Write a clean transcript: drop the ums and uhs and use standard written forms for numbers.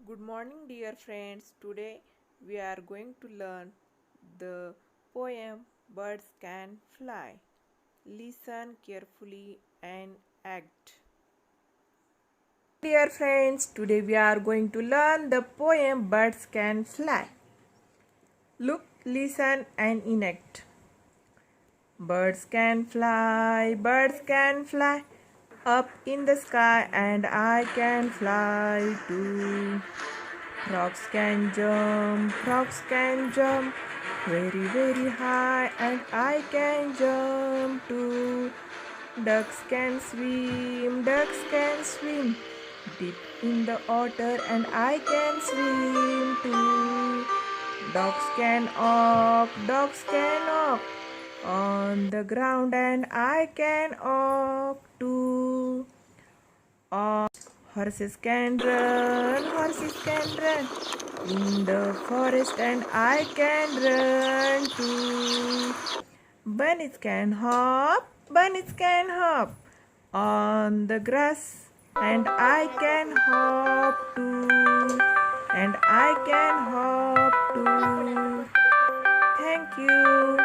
Good morning, dear friends. Today we are going to learn the poem Birds Can Fly. Listen carefully and act. Dear friends, today we are going to learn the poem Birds Can Fly. Look, listen, and enact. Birds can fly up in the sky, and I can fly too. Frogs can jump very, very high, and I can jump too. Ducks can swim deep in the water, and I can swim too. Dogs can walk on the ground, and I can walk too. Horses can run in the forest, and I can run too. Bunnies can hop on the grass, and I can hop too. And I can hop too. Thank you.